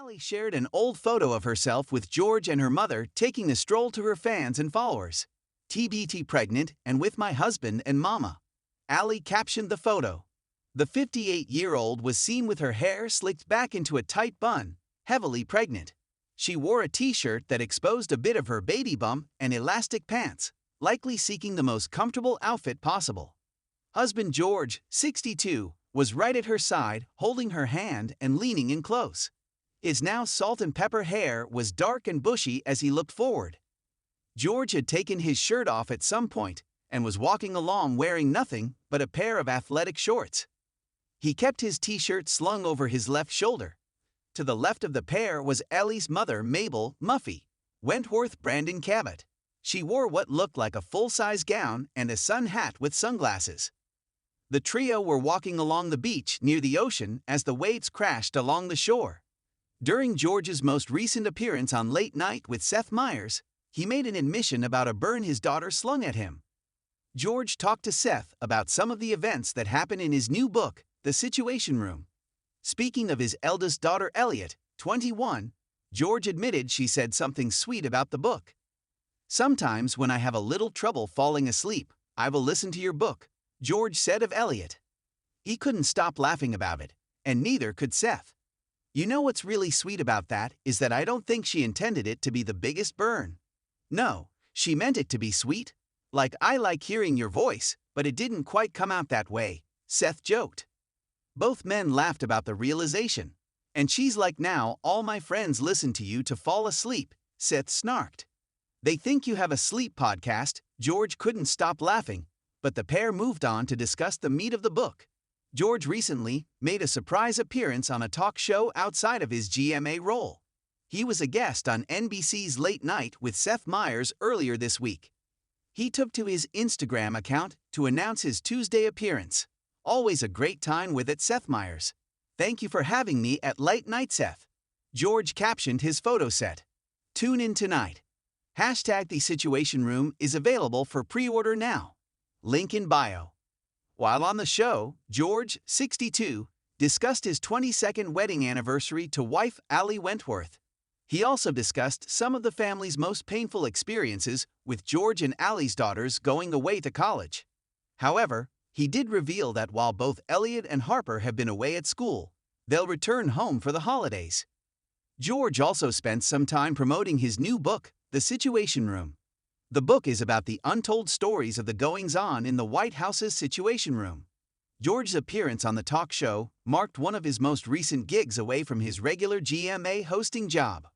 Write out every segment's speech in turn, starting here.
Ali shared an old photo of herself with George and her mother taking a stroll to her fans and followers. TBT pregnant and with my husband and mama. Ali captioned the photo. The 58-year-old was seen with her hair slicked back into a tight bun, heavily pregnant. She wore a t-shirt that exposed a bit of her baby bump and elastic pants, likely seeking the most comfortable outfit possible. Husband George, 62, was right at her side, holding her hand and leaning in close. His now salt and pepper hair was dark and bushy as he looked forward. George had taken his shirt off at some point and was walking along wearing nothing but a pair of athletic shorts. He kept his t-shirt slung over his left shoulder. To the left of the pair was Ellie's mother, Mabel Muffy Wentworth Brandon Cabot. She wore what looked like a full-size gown and a sun hat with sunglasses. The trio were walking along the beach near the ocean as the waves crashed along the shore. During George's most recent appearance on Late Night with Seth Meyers, he made an admission about a burn his daughter slung at him. George talked to Seth about some of the events that happen in his new book, The Situation Room. Speaking of his eldest daughter Elliot, 21, George admitted she said something sweet about the book. "Sometimes when I have a little trouble falling asleep, I will listen to your book," George said of Elliot. He couldn't stop laughing about it, and neither could Seth. "You know what's really sweet about that is that I don't think she intended it to be the biggest burn. No, she meant it to be sweet. Like I like hearing your voice, but it didn't quite come out that way," Seth joked. Both men laughed about the realization. "And she's like, now all my friends listen to you to fall asleep," Seth snarked. "They think you have a sleep podcast." George couldn't stop laughing, but the pair moved on to discuss the meat of the book. George recently made a surprise appearance on a talk show outside of his GMA role. He was a guest on NBC's Late Night with Seth Meyers earlier this week. He took to his Instagram account to announce his Tuesday appearance. "Always a great time with it, Seth Meyers. Thank you for having me at Late Night, Seth." George captioned his photo set. "Tune in tonight." #The Situation Room is available for pre-order now. Link in bio. While on the show, George, 62, discussed his 22nd wedding anniversary to wife Ali Wentworth. He also discussed some of the family's most painful experiences with George and Ali's daughters going away to college. However, he did reveal that while both Elliot and Harper have been away at school, they'll return home for the holidays. George also spent some time promoting his new book, The Situation Room. The book is about the untold stories of the goings-on in the White House's Situation Room. George's appearance on the talk show marked one of his most recent gigs away from his regular GMA hosting job.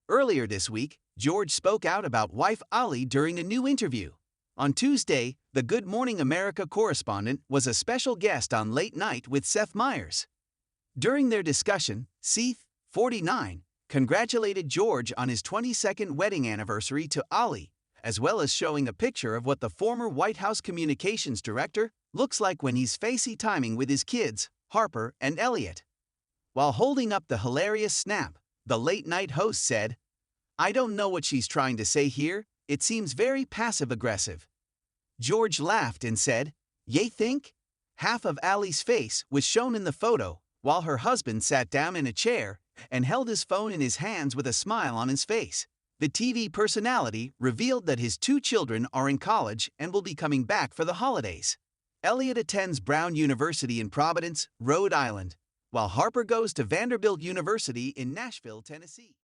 Earlier this week, George spoke out about wife Ali during a new interview. On Tuesday, the Good Morning America correspondent was a special guest on Late Night with Seth Meyers. During their discussion, Seth, 49, congratulated George on his 22nd wedding anniversary to Ali, as well as showing a picture of what the former White House communications director looks like when he's FaceTiming with his kids, Harper and Elliot. While holding up the hilarious snap, the Late Night host said, "I don't know what she's trying to say here, it seems very passive-aggressive." George laughed and said, "Ye think?" Half of Ali's face was shown in the photo, while her husband sat down in a chair and held his phone in his hands with a smile on his face. The TV personality revealed that his two children are in college and will be coming back for the holidays. Elliot attends Brown University in Providence, Rhode Island, while Harper goes to Vanderbilt University in Nashville, Tennessee.